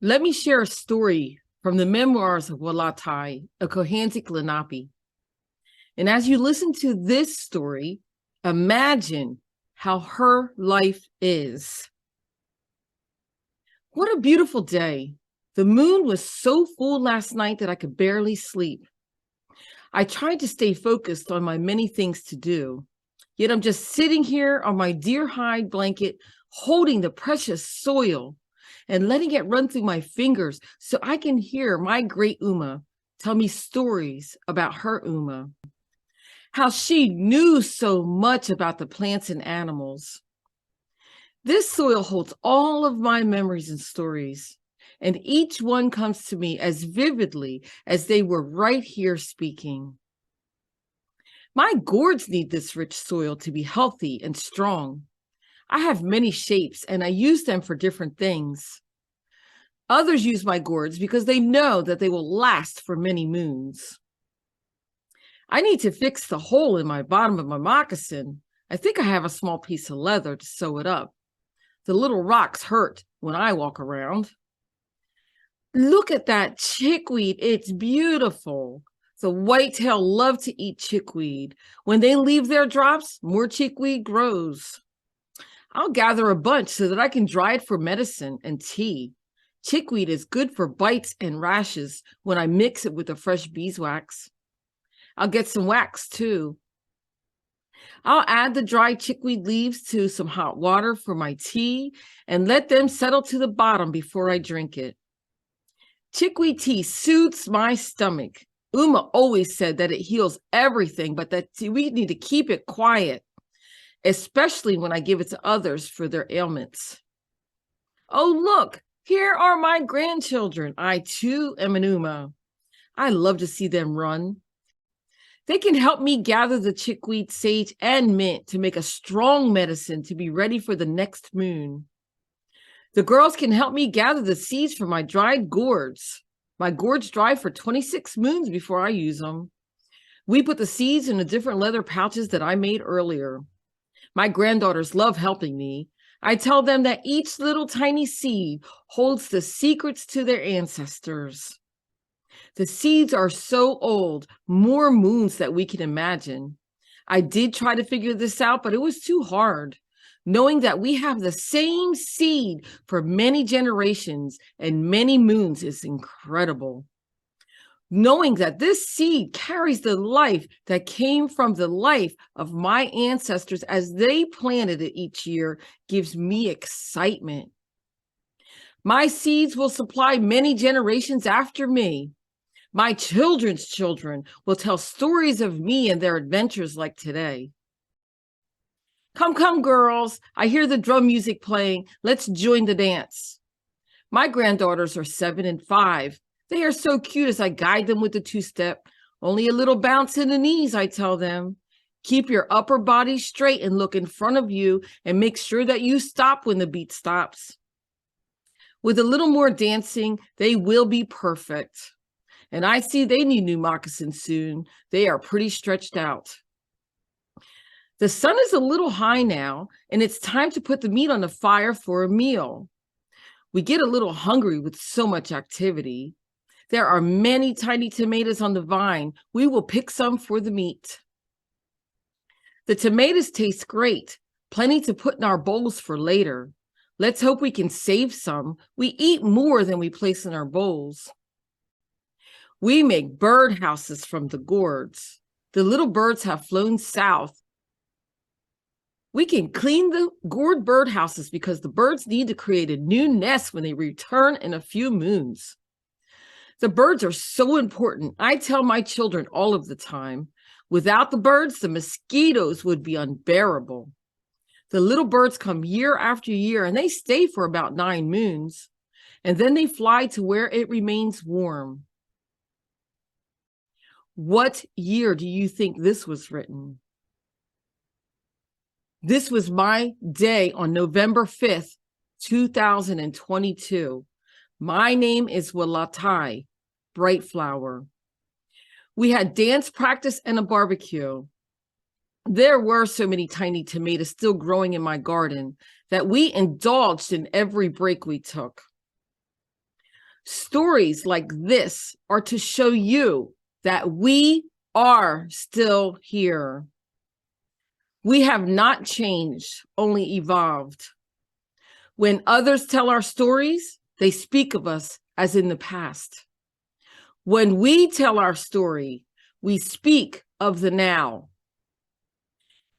Let me share a story from the memoirs of Walatai, a Cohantic Lenape. And as you listen to this story, imagine how her life is. What a beautiful day. The moon was so full last night that I could barely sleep. I tried to stay focused on my many things to do, yet I'm just sitting here on my deer hide blanket, holding the precious soil and letting it run through my fingers so I can hear my great Uma tell me stories about her Uma, how she knew so much about the plants and animals. This soil holds all of my memories and stories, and each one comes to me as vividly as they were right here speaking. My gourds need this rich soil to be healthy and strong. I have many shapes and I use them for different things. Others use my gourds because they know that they will last for many moons. I need to fix the hole in my bottom of my moccasin. I think I have a small piece of leather to sew it up. The little rocks hurt when I walk around. Look at that chickweed. It's beautiful. The whitetail love to eat chickweed. When they leave their drops, more chickweed grows. I'll gather a bunch so that I can dry it for medicine and tea. Chickweed is good for bites and rashes when I mix it with the fresh beeswax. I'll get some wax too. I'll add the dry chickweed leaves to some hot water for my tea and let them settle to the bottom before I drink it. Chickweed tea soothes my stomach. Uma always said that it heals everything, but that we need to keep it quiet, especially when I give it to others for their ailments. Oh, look, here are my grandchildren. I too am an Uma. I love to see them run. They can help me gather the chickweed, sage, and mint to make a strong medicine to be ready for the next moon. The girls can help me gather the seeds for my dried gourds. My gourds dry for 26 moons before I use them. We put the seeds in the different leather pouches that I made earlier. My granddaughters love helping me. I tell them that each little tiny seed holds the secrets to their ancestors. The seeds are so old, more moons that we can imagine. I did try to figure this out, but it was too hard. Knowing that we have the same seed for many generations and many moons is incredible. Knowing that this seed carries the life that came from the life of my ancestors as they planted it each year gives me excitement. My seeds will supply many generations after me. My children's children will tell stories of me and their adventures like today. Come, come, girls. I hear the drum music playing. Let's join the dance. My granddaughters are 7 and 5. They are so cute as I guide them with the two-step. Only a little bounce in the knees, I tell them. Keep your upper body straight and look in front of you and make sure that you stop when the beat stops. With a little more dancing, they will be perfect. And I see they need new moccasins soon. They are pretty stretched out. The sun is a little high now, and it's time to put the meat on the fire for a meal. We get a little hungry with so much activity. There are many tiny tomatoes on the vine. We will pick some for the meat. The tomatoes taste great, plenty to put in our bowls for later. Let's hope we can save some. We eat more than we place in our bowls. We make bird houses from the gourds. The little birds have flown south. We can clean the gourd bird houses because the birds need to create a new nest when they return in a few moons. The birds are so important. I tell my children all of the time, without the birds, the mosquitoes would be unbearable. The little birds come year after year and they stay for about 9 moons, and then they fly to where it remains warm. What year do you think this was written? This was my day on November 5th, 2022. My name is Walatai, Bright Flower. We had dance practice and a barbecue. There were so many tiny tomatoes still growing in my garden that we indulged in every break we took. Stories like this are to show you that we are still here. We have not changed, only evolved. When others tell our stories, they speak of us as in the past. When we tell our story, we speak of the now.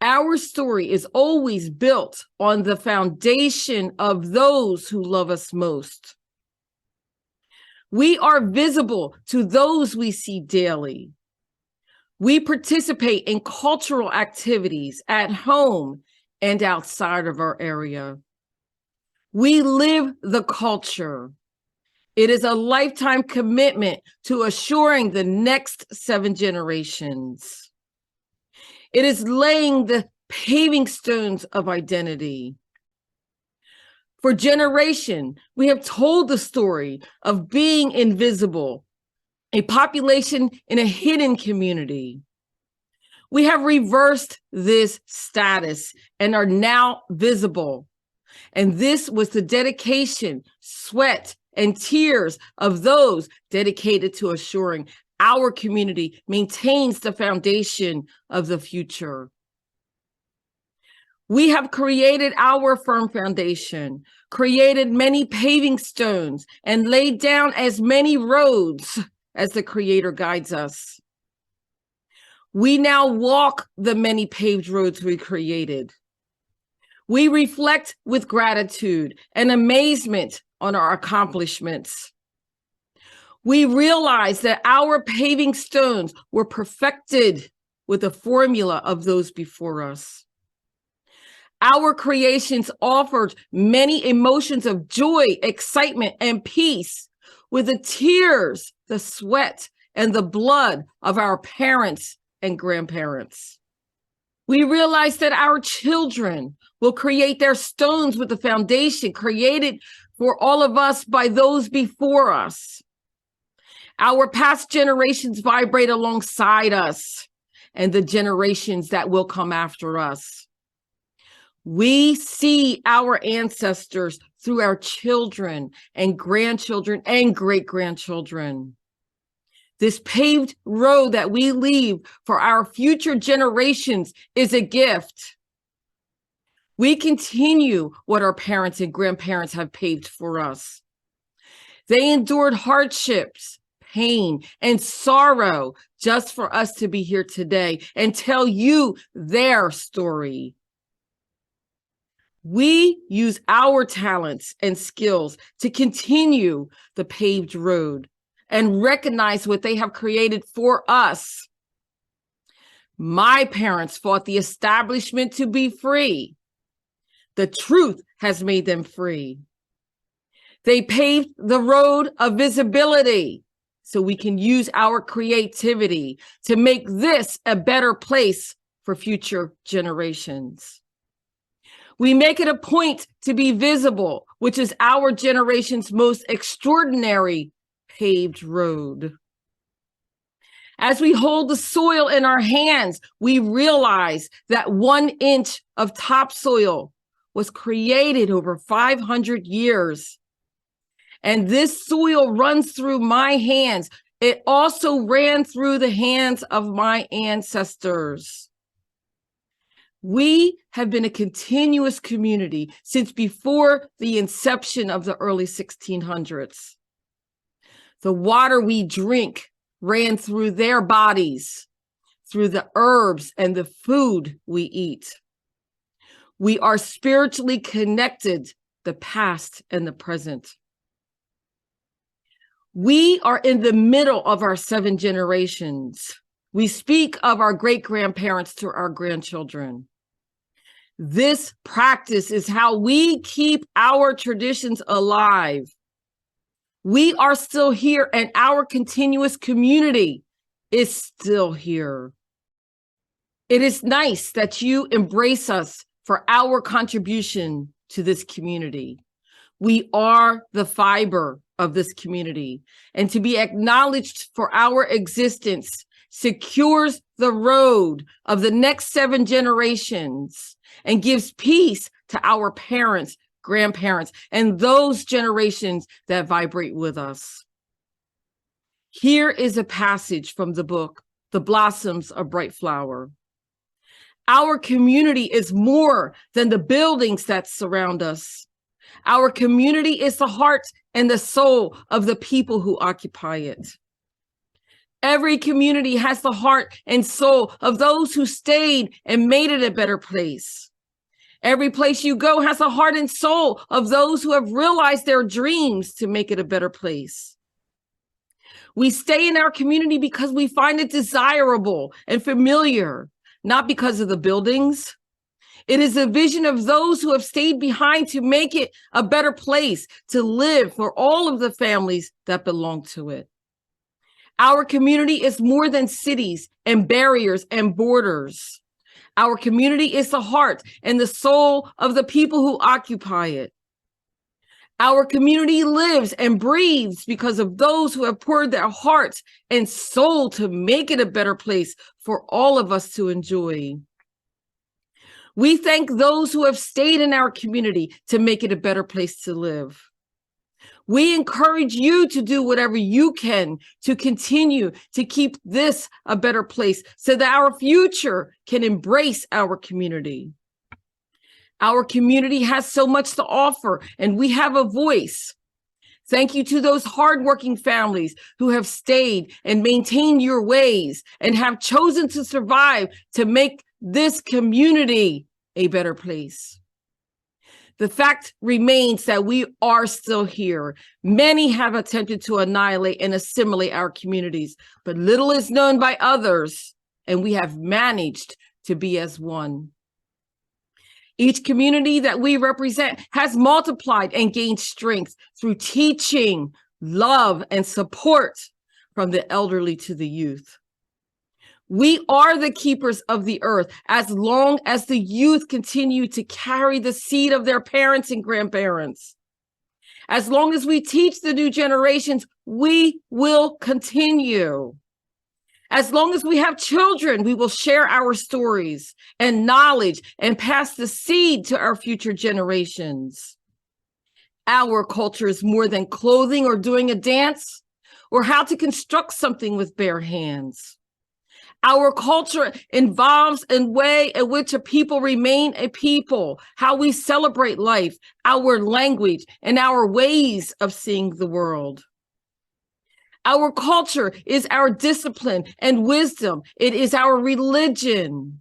Our story is always built on the foundation of those who love us most. We are visible to those we see daily. We participate in cultural activities at home and outside of our area. We live the culture. It is a lifetime commitment to assuring the next 7 generations. It is laying the paving stones of identity. For generations, we have told the story of being invisible, a population in a hidden community. We have reversed this status and are now visible. And this was the dedication, sweat, and tears of those dedicated to assuring our community maintains the foundation of the future. We have created our firm foundation, created many paving stones, and laid down as many roads as the Creator guides us. We now walk the many paved roads we created. We reflect with gratitude and amazement on our accomplishments. We realize that our paving stones were perfected with the formula of those before us. Our creations offered many emotions of joy, excitement, and peace with the tears, the sweat, and the blood of our parents and grandparents. We realize that our children will create their stones with the foundation created for all of us by those before us. Our past generations vibrate alongside us and the generations that will come after us. We see our ancestors through our children and grandchildren and great-grandchildren. This paved road that we leave for our future generations is a gift. We continue what our parents and grandparents have paved for us. They endured hardships, pain, and sorrow just for us to be here today and tell you their story. We use our talents and skills to continue the paved road and recognize what they have created for us. My parents fought the establishment to be free. The truth has made them free. They paved the road of visibility so we can use our creativity to make this a better place for future generations. We make it a point to be visible, which is our generation's most extraordinary paved road. As we hold the soil in our hands, we realize that 1 inch of topsoil was created over 500 years. And this soil runs through my hands. It also ran through the hands of my ancestors. We have been a continuous community since before the inception of the early 1600s. The water we drink ran through their bodies, through the herbs and the food we eat. We are spiritually connected, the past and the present. We are in the middle of our 7 generations. We speak of our great-grandparents to our grandchildren. This practice is how we keep our traditions alive. We are still here, and our continuous community is still here. It is nice that you embrace us for our contribution to this community. We are the fiber of this community, and to be acknowledged for our existence secures the road of the next 7 generations and gives peace to our parents, grandparents, and those generations that vibrate with us. Here is a passage from the book, The Blossoms of Bright Flower. Our community is more than the buildings that surround us. Our community is the heart and the soul of the people who occupy it. Every community has the heart and soul of those who stayed and made it a better place. Every place you go has the heart and soul of those who have realized their dreams to make it a better place. We stay in our community because we find it desirable and familiar, not because of the buildings. It is a vision of those who have stayed behind to make it a better place to live for all of the families that belong to it. Our community is more than cities and barriers and borders. Our community is the heart and the soul of the people who occupy it. Our community lives and breathes because of those who have poured their hearts and soul to make it a better place for all of us to enjoy. We thank those who have stayed in our community to make it a better place to live. We encourage you to do whatever you can to continue to keep this a better place so that our future can embrace our community. Our community has so much to offer, and we have a voice. Thank you to those hardworking families who have stayed and maintained your ways and have chosen to survive to make this community a better place. The fact remains that we are still here. Many have attempted to annihilate and assimilate our communities, but little is known by others, and we have managed to be as one. Each community that we represent has multiplied and gained strength through teaching, love, and support from the elderly to the youth. We are the keepers of the earth as long as the youth continue to carry the seed of their parents and grandparents. As long as we teach the new generations, we will continue. As long as we have children, we will share our stories and knowledge and pass the seed to our future generations. Our culture is more than clothing or doing a dance or how to construct something with bare hands. Our culture involves a way in which a people remain a people, how we celebrate life, our language, and our ways of seeing the world. Our culture is our discipline and wisdom. It is our religion.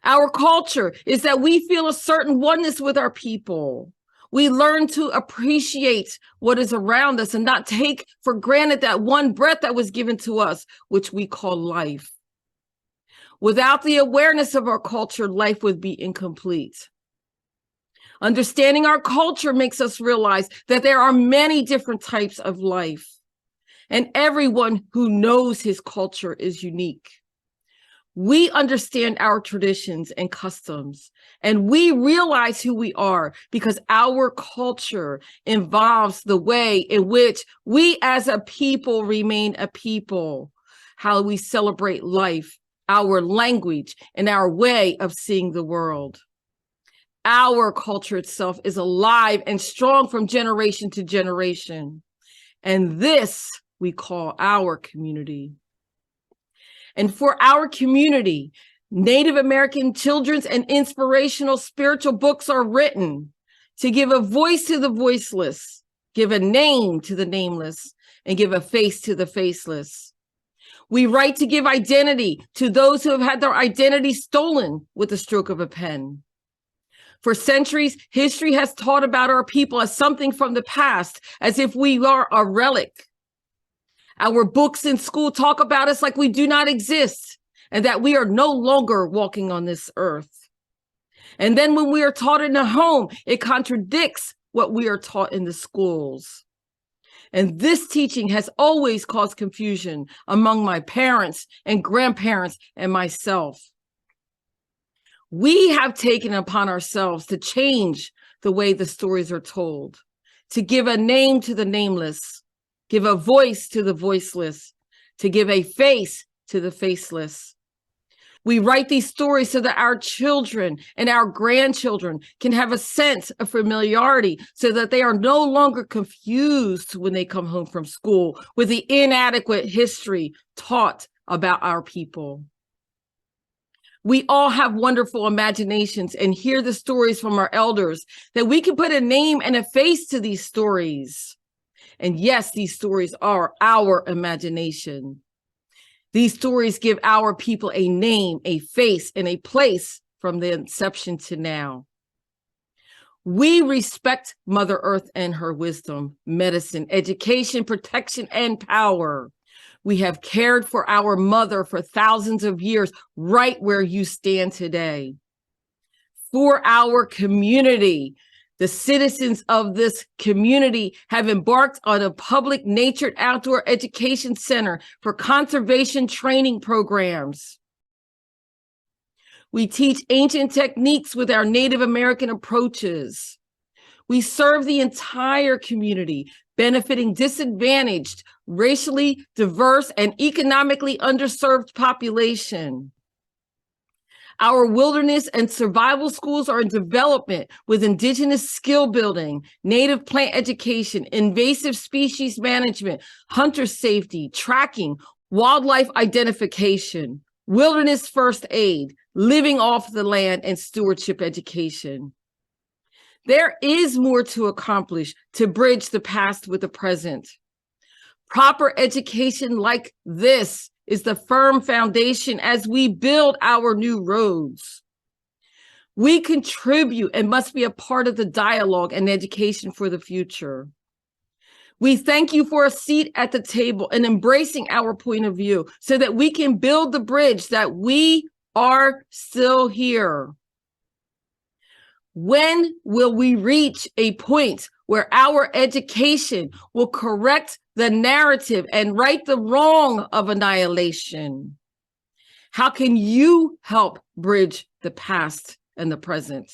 Our culture is that we feel a certain oneness with our people. We learn to appreciate what is around us and not take for granted that one breath that was given to us, which we call life. Without the awareness of our culture, life would be incomplete. Understanding our culture makes us realize that there are many different types of life, and everyone who knows his culture is unique. We understand our traditions and customs, and we realize who we are because our culture involves the way in which we as a people remain a people, how we celebrate life, our language, and our way of seeing the world. Our culture itself is alive and strong from generation to generation, and this we call our community. And for our community, Native American children's and inspirational spiritual books are written to give a voice to the voiceless, give a name to the nameless, and give a face to the faceless. We write to give identity to those who have had their identity stolen with the stroke of a pen. For centuries, history has taught about our people as something from the past, as if we are a relic. Our books in school talk about us like we do not exist and that we are no longer walking on this earth. And then when we are taught in a home, it contradicts what we are taught in the schools. And this teaching has always caused confusion among my parents and grandparents and myself. We have taken upon ourselves to change the way the stories are told, to give a name to the nameless, give a voice to the voiceless, to give a face to the faceless. We write these stories so that our children and our grandchildren can have a sense of familiarity so that they are no longer confused when they come home from school with the inadequate history taught about our people. We all have wonderful imaginations and hear the stories from our elders that we can put a name and a face to these stories. And yes, these stories are our imagination. These stories give our people a name, a face, and a place from the inception to now. We respect Mother Earth and her wisdom, medicine, education, protection, and power. We have cared for our mother for thousands of years, right where you stand today. For our community, the citizens of this community have embarked on a public natured outdoor education center for conservation training programs. We teach ancient techniques with our Native American approaches. We serve the entire community, benefiting disadvantaged, racially diverse, and economically underserved population. Our wilderness and survival schools are in development with indigenous skill building, native plant education, invasive species management, hunter safety, tracking, wildlife identification, wilderness first aid, living off the land, and stewardship education. There is more to accomplish to bridge the past with the present. Proper education like this is the firm foundation as we build our new roads. We contribute and must be a part of the dialogue and education for the future. We thank you for a seat at the table and embracing our point of view so that we can build the bridge that we are still here. When will we reach a point where our education will correct the narrative and right the wrong of annihilation? How can you help bridge the past and the present?